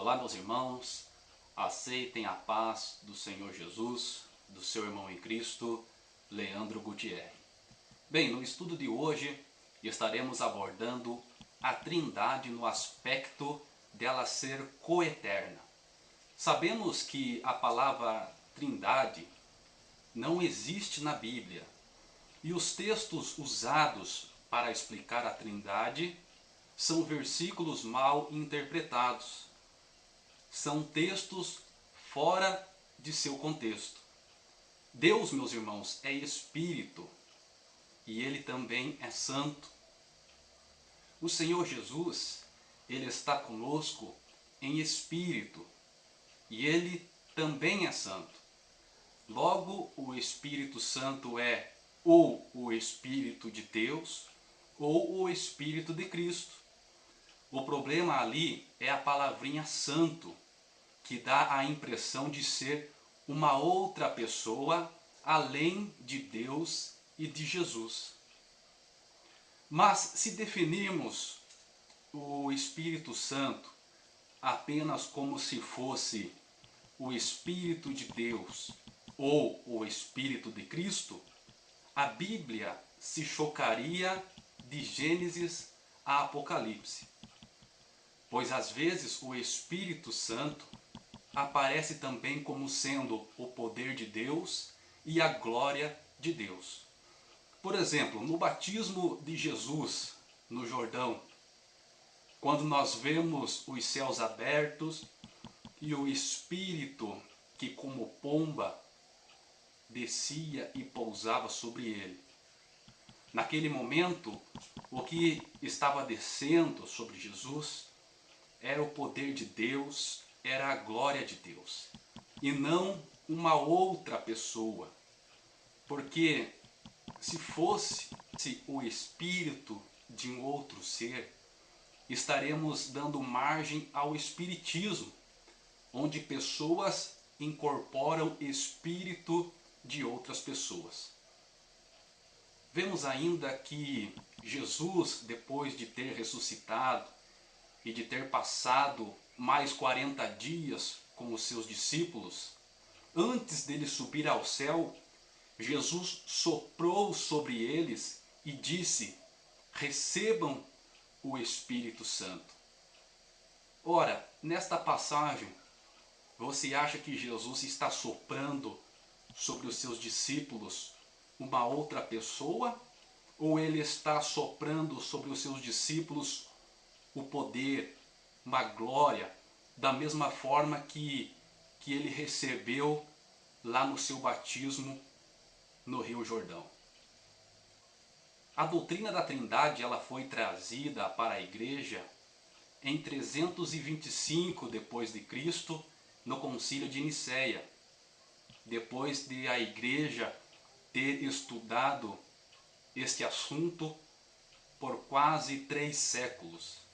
Olá, meus irmãos, aceitem a paz do Senhor Jesus, do seu irmão em Cristo, Leandro Gutierre. Bem, no estudo de hoje estaremos abordando a Trindade no aspecto dela ser coeterna. Sabemos que a palavra Trindade não existe na Bíblia e os textos usados para explicar a Trindade são versículos mal interpretados. São textos fora de seu contexto. Deus, meus irmãos, é Espírito e Ele também é Santo. O Senhor Jesus, Ele está conosco em Espírito e Ele também é Santo. Logo, o Espírito Santo é ou o Espírito de Deus ou o Espírito de Cristo. O problema ali é a palavrinha santo, que dá a impressão de ser uma outra pessoa além de Deus e de Jesus. Mas se definirmos o Espírito Santo apenas como se fosse o Espírito de Deus ou o Espírito de Cristo, a Bíblia se chocaria de Gênesis a Apocalipse. Pois às vezes o Espírito Santo aparece também como sendo o poder de Deus e a glória de Deus. Por exemplo, no batismo de Jesus no Jordão, quando nós vemos os céus abertos e o Espírito que como pomba descia e pousava sobre ele. Naquele momento, o que estava descendo sobre Jesus era o poder de Deus, era a glória de Deus, e não uma outra pessoa. Porque se fosse o espírito de um outro ser, estaremos dando margem ao espiritismo, onde pessoas incorporam espírito de outras pessoas. Vemos ainda que Jesus, depois de ter ressuscitado e de ter passado mais 40 dias com os seus discípulos, antes dele subir ao céu, Jesus soprou sobre eles e disse: recebam o Espírito Santo. Ora, nesta passagem, você acha que Jesus está soprando sobre os seus discípulos uma outra pessoa? Ou ele está soprando sobre os seus discípulos o poder, uma glória, da mesma forma que ele recebeu lá no seu batismo no Rio Jordão? A doutrina da Trindade ela foi trazida para a igreja em 325 depois de Cristo, no Concílio de Nicéia, depois de a igreja ter estudado este assunto por quase 3 séculos.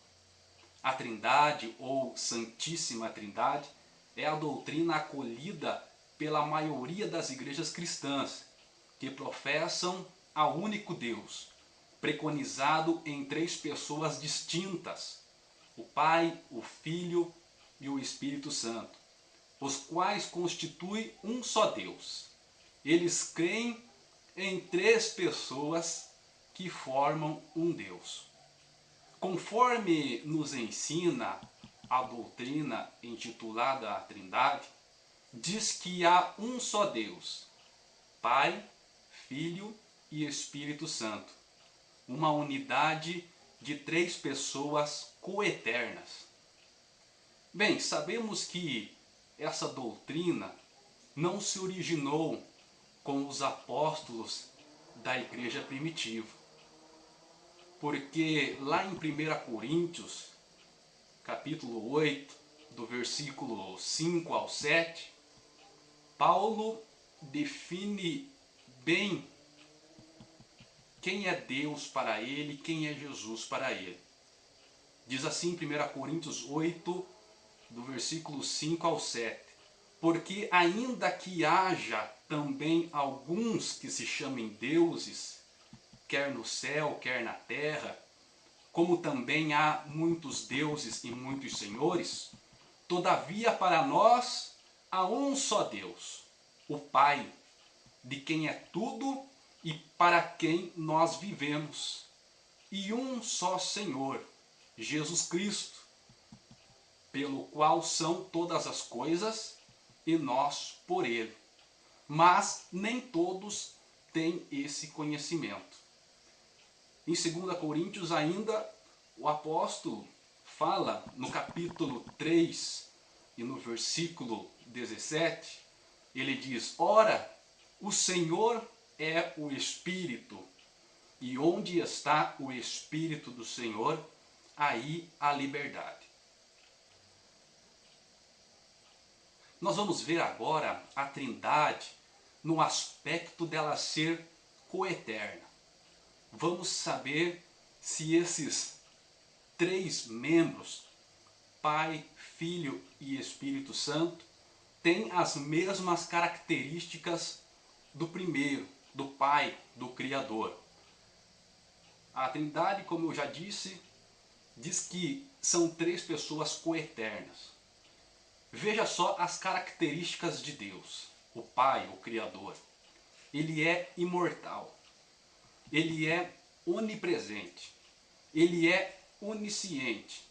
A Trindade ou Santíssima Trindade é a doutrina acolhida pela maioria das igrejas cristãs, que professam ao único Deus, preconizado em 3 pessoas distintas, o Pai, o Filho e o Espírito Santo, os quais constituem um só Deus. Eles creem em 3 pessoas que formam um Deus. Conforme nos ensina a doutrina intitulada a Trindade, diz que há um só Deus, Pai, Filho e Espírito Santo, uma unidade de 3 pessoas coeternas. Bem, sabemos que essa doutrina não se originou com os apóstolos da igreja primitiva, porque lá em 1 Coríntios, capítulo 8, do versículo 5 ao 7, Paulo define bem quem é Deus para ele, quem é Jesus para ele. Diz assim em 1 Coríntios 8, do versículo 5 ao 7, porque ainda que haja também alguns que se chamem deuses, quer no céu, quer na terra, como também há muitos deuses e muitos senhores, Todavia, para nós há um só Deus, o Pai, de quem é tudo e para quem nós vivemos, e um só Senhor, Jesus Cristo, pelo qual são todas as coisas e nós por Ele. Mas nem todos têm esse conhecimento. Em 2 Coríntios ainda, o apóstolo fala no capítulo 3 e no versículo 17, ele diz: ora, o Senhor é o Espírito, e onde está o Espírito do Senhor, aí há liberdade. Nós vamos ver agora a Trindade no aspecto dela ser coeterna. Vamos saber se esses três membros, Pai, Filho e Espírito Santo, têm as mesmas características do primeiro, do Pai, do Criador. A Trindade, como eu já disse, diz que são três pessoas coeternas. Veja só as características de Deus, o Pai, o Criador. Ele é imortal, ele é onipresente, ele é onisciente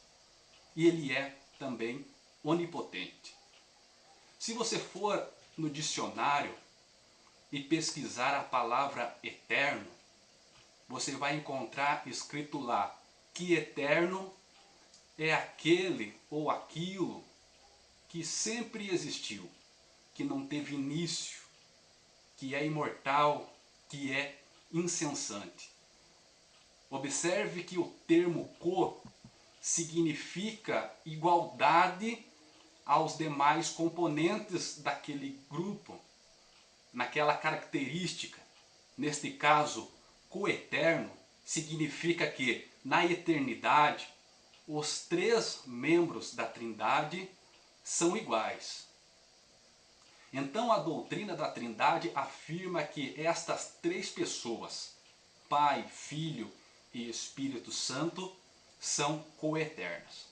e ele é também onipotente. Se você for no dicionário e pesquisar a palavra eterno, você vai encontrar escrito lá que eterno é aquele ou aquilo que sempre existiu, que não teve início, que é imortal, que é incessante. Observe que o termo co significa igualdade aos demais componentes daquele grupo, naquela característica. Neste caso, coeterno significa que na eternidade os três membros da Trindade são iguais. Então a doutrina da Trindade afirma que estas três pessoas, Pai, Filho e Espírito Santo, são coeternas.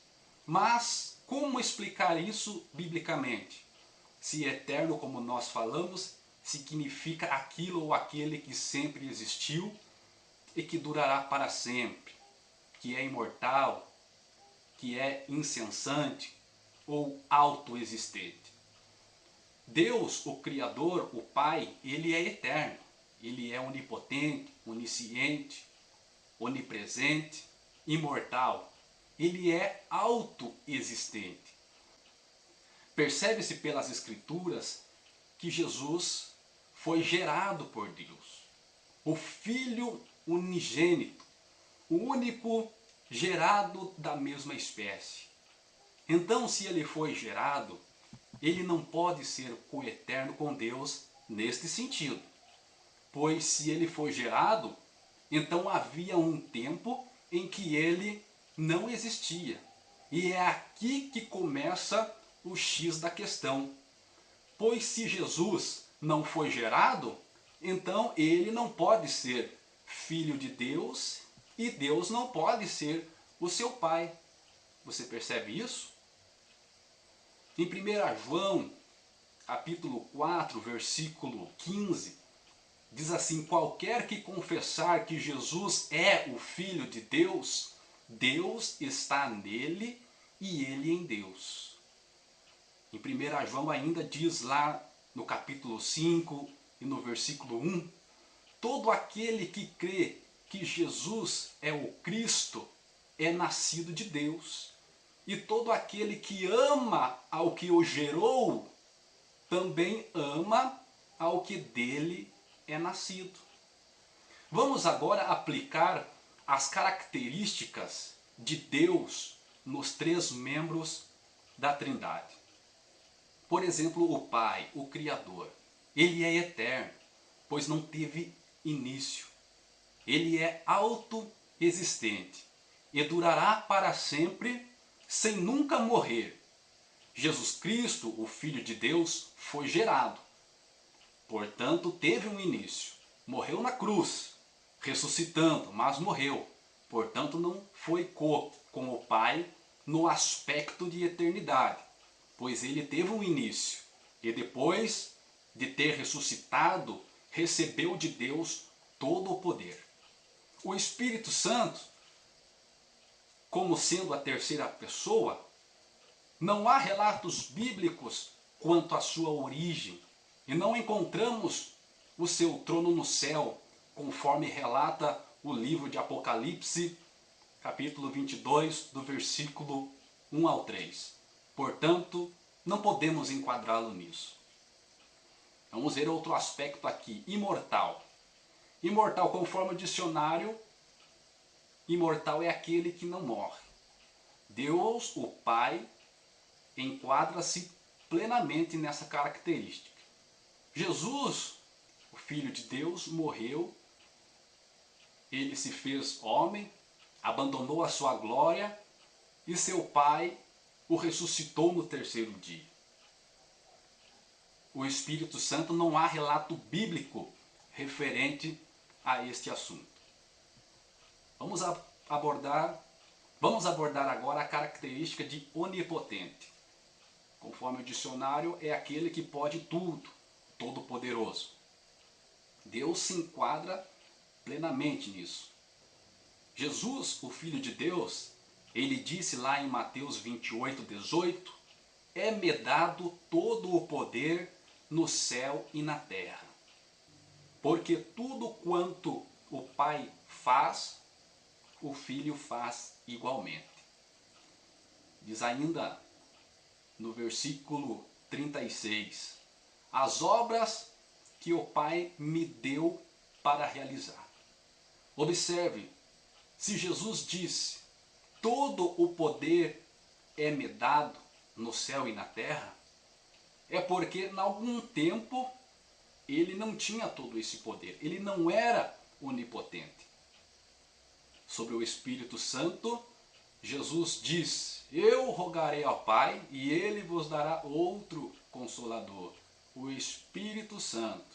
Mas como explicar isso biblicamente? Se eterno, como nós falamos, significa aquilo ou aquele que sempre existiu e que durará para sempre, que é imortal, que é incessante ou autoexistente. Deus, o Criador, o Pai, ele é eterno, ele é onipotente, onisciente, onipresente, imortal, ele é autoexistente. Percebe-se pelas Escrituras que Jesus foi gerado por Deus, o Filho unigênito, o único gerado da mesma espécie. Então, se ele foi gerado, ele não pode ser coeterno com Deus neste sentido. Pois se ele foi gerado, então havia um tempo em que ele não existia. E é aqui que começa o X da questão. Pois se Jesus não foi gerado, então ele não pode ser filho de Deus e Deus não pode ser o seu pai. Você percebe isso? Em 1 João, capítulo 4, versículo 15, diz assim: qualquer que confessar que Jesus é o Filho de Deus, Deus está nele e ele em Deus. Em 1 João ainda diz lá no capítulo 5 e no versículo 1, todo aquele que crê que Jesus é o Cristo é nascido de Deus. E todo aquele que ama ao que o gerou, também ama ao que dele é nascido. Vamos agora aplicar as características de Deus nos três membros da Trindade. Por exemplo, o Pai, o Criador, ele é eterno, pois não teve início. Ele é autoexistente e durará para sempre sem nunca morrer. Jesus Cristo, o Filho de Deus, foi gerado. Portanto, teve um início. Morreu na cruz, ressuscitando, mas morreu. Portanto, não foi com o Pai no aspecto de eternidade. pois ele teve um início e depois de ter ressuscitado, recebeu de Deus todo o poder. O Espírito Santo, como sendo a terceira pessoa, não há relatos bíblicos quanto à sua origem e não encontramos o seu trono no céu, conforme relata o livro de Apocalipse, capítulo 22, do versículo 1 ao 3. Portanto, não podemos enquadrá-lo nisso. Vamos ver outro aspecto aqui, imortal. Imortal, conforme o dicionário, imortal é aquele que não morre. Deus, o Pai, enquadra-se plenamente nessa característica. Jesus, o Filho de Deus, morreu, ele se fez homem, abandonou a sua glória e seu Pai o ressuscitou no terceiro dia. O Espírito Santo, não há relato bíblico referente a este assunto. Vamos abordar agora a característica de onipotente. Conforme o dicionário, é aquele que pode tudo, todo-poderoso. Deus se enquadra plenamente nisso. Jesus, o Filho de Deus, ele disse lá em Mateus 28, 18, é-me dado todo o poder no céu e na terra. Porque tudo quanto o Pai faz, o Filho faz igualmente. Diz ainda no versículo 36, as obras que o Pai me deu para realizar. Observe, se Jesus disse, todo o poder é-me dado no céu e na terra, é porque em algum tempo ele não tinha todo esse poder, ele não era onipotente. Sobre o Espírito Santo, Jesus diz, eu rogarei ao Pai e ele vos dará outro Consolador, o Espírito Santo.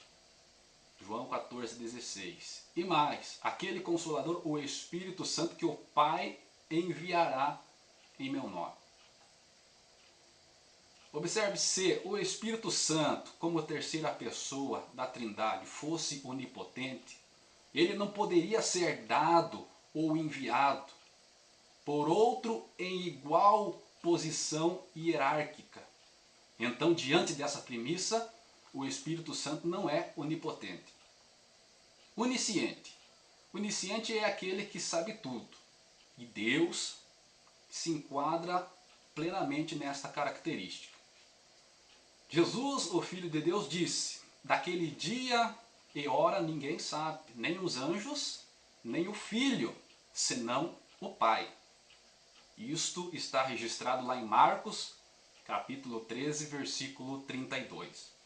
João 14,16. E mais, aquele Consolador, o Espírito Santo, que o Pai enviará em meu nome. Observe, se o Espírito Santo, como terceira pessoa da Trindade, fosse onipotente, ele não poderia ser dado ou enviado por outro em igual posição hierárquica. Então, diante dessa premissa, o Espírito Santo não é onipotente. Onisciente. Onisciente é aquele que sabe tudo. E Deus se enquadra plenamente nesta característica. Jesus, o Filho de Deus, disse, daquele dia e hora ninguém sabe, nem os anjos, nem o Filho, senão o Pai. Isto está registrado lá em Marcos, capítulo 13, versículo 32.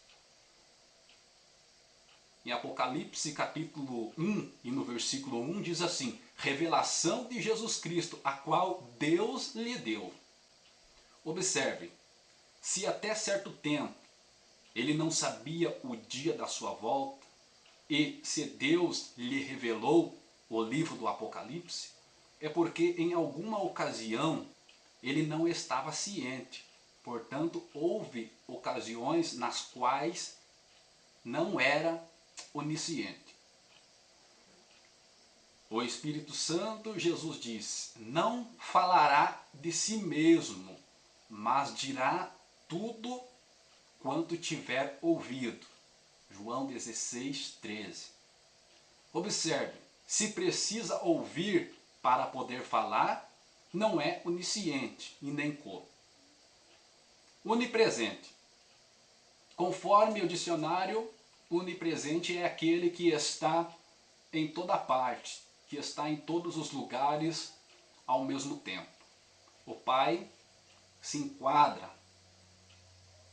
Em Apocalipse, capítulo 1, e no versículo 1, diz assim, revelação de Jesus Cristo, a qual Deus lhe deu. Observe, se até certo tempo ele não sabia o dia da sua volta, e se Deus lhe revelou o livro do Apocalipse, é porque em alguma ocasião ele não estava ciente. Portanto, houve ocasiões nas quais não era onisciente. O Espírito Santo, Jesus diz, não falará de si mesmo, mas dirá tudo quanto tiver ouvido. João 16, 13. Observe, se precisa ouvir para poder falar, não é onisciente e nem onipresente. Conforme o dicionário, onipresente é aquele que está em toda parte, que está em todos os lugares ao mesmo tempo. O Pai se enquadra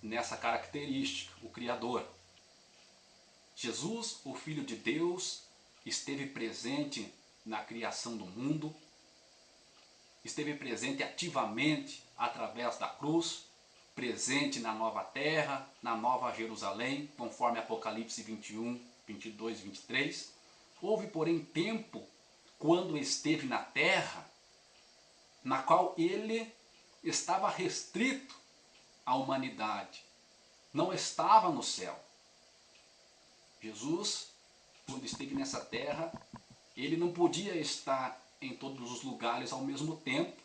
nessa característica, o Criador. Jesus, o Filho de Deus, esteve presente na criação do mundo, esteve presente ativamente através da cruz, presente na nova terra, na nova Jerusalém, conforme Apocalipse 21, 22, 23. Houve, porém, tempo, quando esteve na terra, na qual ele estava restrito a humanidade não estava no céu. Jesus, quando esteve nessa terra, ele não podia estar em todos os lugares ao mesmo tempo,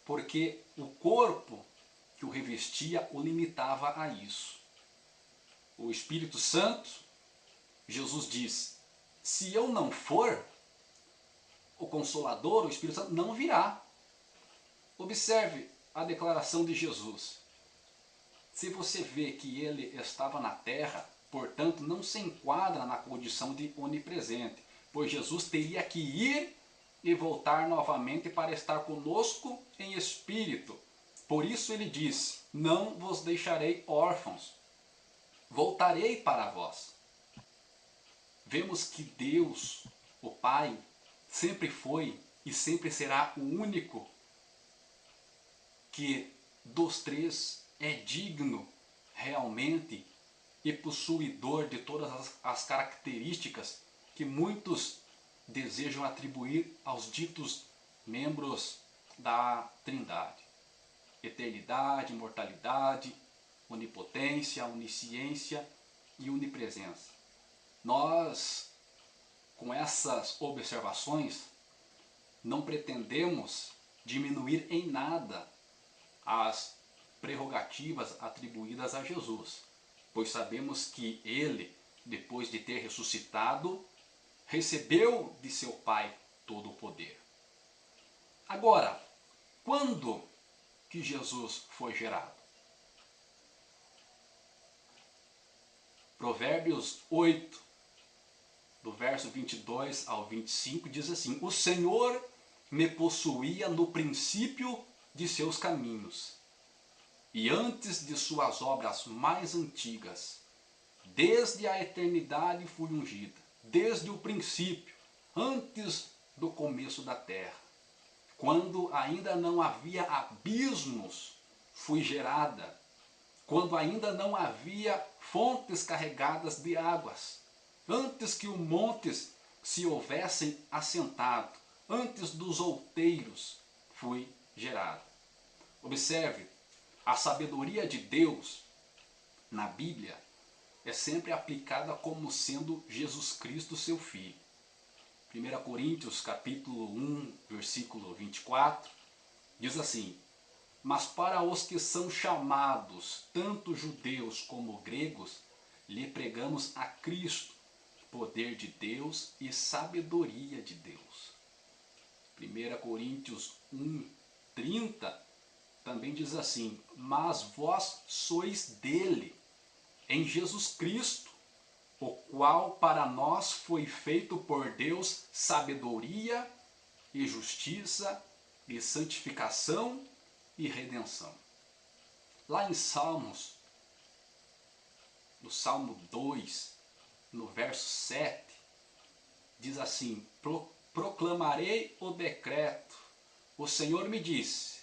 porque o corpo que o revestia o limitava a isso. O Espírito Santo, Jesus diz, se eu não for, o Consolador, o Espírito Santo, não virá. Observe a declaração de Jesus. Se você vê que ele estava na terra, portanto não se enquadra na condição de onipresente, pois Jesus teria que ir e voltar novamente para estar conosco em espírito. Por isso ele diz, não vos deixarei órfãos, voltarei para vós. Vemos que Deus, o Pai, sempre foi e sempre será o único que dos três é digno realmente e possuidor de todas as características que muitos desejam atribuir aos ditos membros da Trindade. Eternidade, imortalidade, onipotência, onisciência e onipresença. Nós, com essas observações, não pretendemos diminuir em nada as prerrogativas atribuídas a Jesus, pois sabemos que ele, depois de ter ressuscitado, recebeu de seu Pai todo o poder. Agora, quando que Jesus foi gerado? Provérbios 8, do verso 22 ao 25, diz assim, o Senhor me possuía no princípio de seus caminhos, e antes de suas obras mais antigas, desde a eternidade fui ungida, desde o princípio, antes do começo da terra. Quando ainda não havia abismos, fui gerada. Quando ainda não havia fontes carregadas de águas. Antes que os montes se houvessem assentado. Antes dos outeiros, fui gerada. Observe, a sabedoria de Deus na Bíblia é sempre aplicada como sendo Jesus Cristo, seu Filho. 1 Coríntios capítulo 1, versículo 24, diz assim, mas para os que são chamados, tanto judeus como gregos, lhe pregamos a Cristo, poder de Deus e sabedoria de Deus. 1 Coríntios 1, 30, também diz assim, mas vós sois dele, em Jesus Cristo, o qual para nós foi feito por Deus sabedoria e justiça e santificação e redenção. Lá em Salmos, no Salmo 2, no verso 7, diz assim, proclamarei o decreto, o Senhor me disse,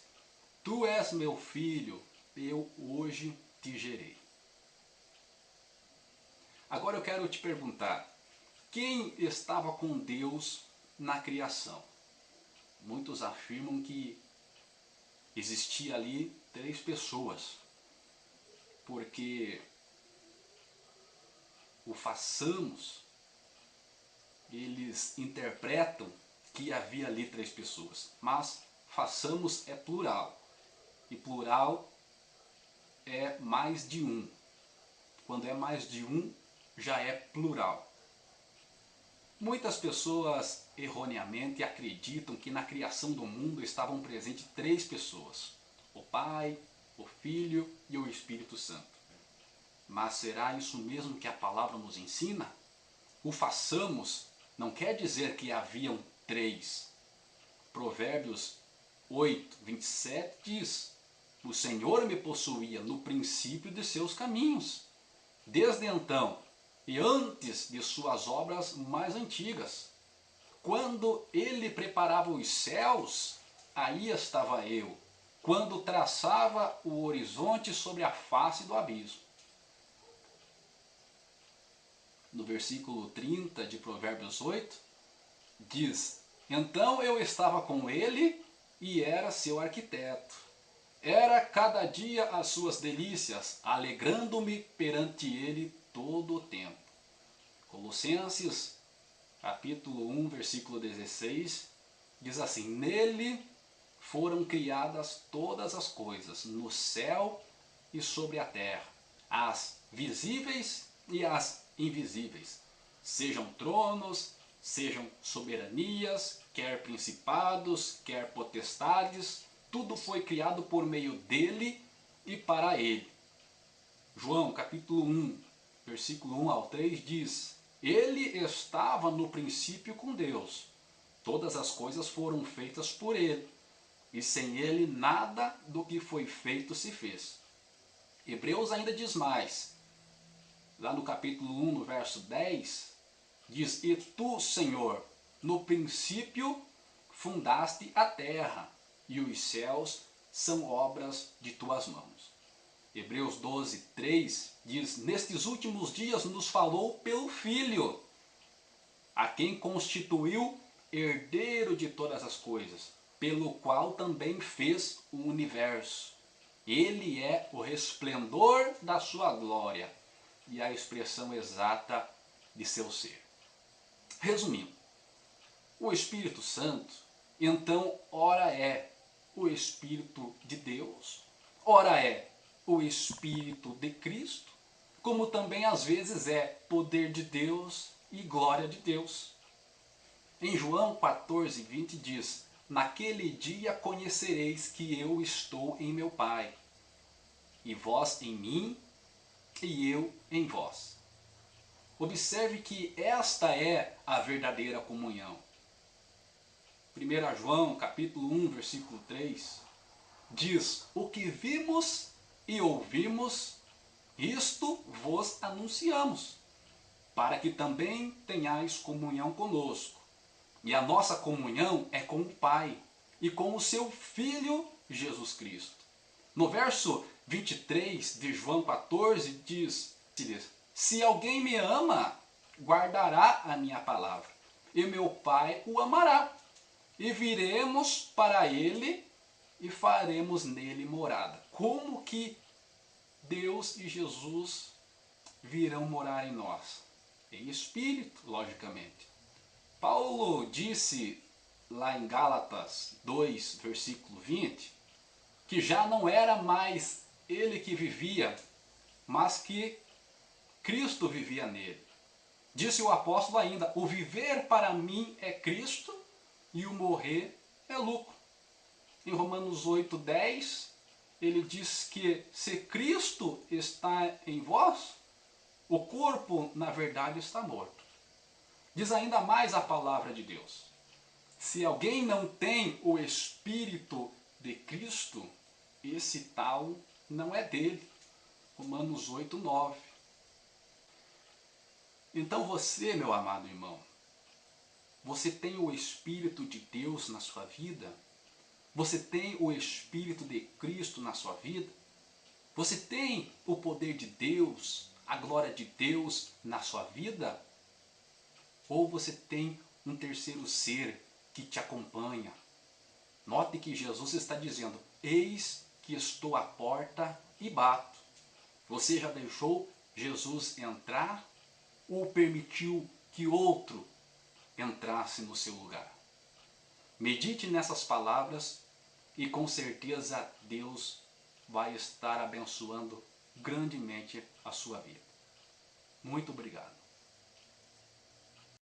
tu és meu filho, eu hoje te gerei. Agora eu quero te perguntar, quem estava com Deus na criação? Muitos afirmam que existia ali 3 pessoas, porque o façamos, eles interpretam que havia ali 3 pessoas, mas façamos é plural, e plural é mais de um. Quando é mais de um, já é plural. Muitas pessoas erroneamente acreditam que na criação do mundo estavam presentes 3 pessoas, o Pai, o Filho e o Espírito Santo. Mas será isso mesmo que a palavra nos ensina? O façamos não quer dizer que haviam 3. Provérbios 8, 27 diz, o Senhor me possuía no princípio de seus caminhos, desde então e antes de suas obras mais antigas. Quando ele preparava os céus, aí estava eu, quando traçava o horizonte sobre a face do abismo. No versículo 30 de Provérbios 8, diz, então eu estava com ele e era seu arquiteto. Era cada dia as suas delícias, alegrando-me perante ele todo o tempo. Colossenses, capítulo 1, versículo 16, diz assim: nele foram criadas todas as coisas, no céu e sobre a terra, as visíveis e as invisíveis, sejam tronos, sejam soberanias, quer principados, quer potestades, tudo foi criado por meio dele e para ele. João capítulo 1, versículo 1 ao 3 diz: ele estava no princípio com Deus, todas as coisas foram feitas por ele, e sem ele nada do que foi feito se fez. Hebreus ainda diz mais, lá no capítulo 1, no verso 10, diz: e tu, Senhor, no princípio fundaste a terra, e os céus são obras de tuas mãos. Hebreus 12, 3 diz: nestes últimos dias nos falou pelo Filho, a quem constituiu herdeiro de todas as coisas, pelo qual também fez o universo. Ele é o resplendor da sua glória e a expressão exata de seu ser. Resumindo, o Espírito Santo, então, ora é o Espírito de Deus, ora é o Espírito de Cristo, como também às vezes é poder de Deus e glória de Deus. Em João 14, 20 diz: naquele dia conhecereis que eu estou em meu Pai, e vós em mim, e eu em vós. Observe que esta é a verdadeira comunhão. 1 João capítulo 1, versículo 3 diz: o que vimos e ouvimos, isto vos anunciamos, para que também tenhais comunhão conosco. E a nossa comunhão é com o Pai e com o seu Filho Jesus Cristo. No verso 23 de João 14 diz: se alguém me ama, guardará a minha palavra, e meu Pai o amará, e viremos para ele e faremos nele morada. Como que Deus e Jesus virão morar em nós? Em espírito, logicamente. Paulo disse lá em Gálatas 2, versículo 20, que já não era mais ele que vivia, mas que Cristo vivia nele. Disse o apóstolo ainda: o viver para mim é Cristo e o morrer é lucro. Em Romanos 8, 10, ele diz que se Cristo está em vós, o corpo na verdade está morto. Diz ainda mais a palavra de Deus: se alguém não tem o Espírito de Cristo, esse tal não é dele. Romanos 8, 9. Então você, meu amado irmão, você tem o Espírito de Deus na sua vida? Você tem o Espírito de Cristo na sua vida? Você tem o poder de Deus, a glória de Deus na sua vida? Ou você tem um terceiro ser que te acompanha? Note que Jesus está dizendo: eis que estou à porta e bato. Você já deixou Jesus entrar ou permitiu que outro entrasse no seu lugar? Medite nessas palavras e com certeza Deus vai estar abençoando grandemente a sua vida. Muito obrigado.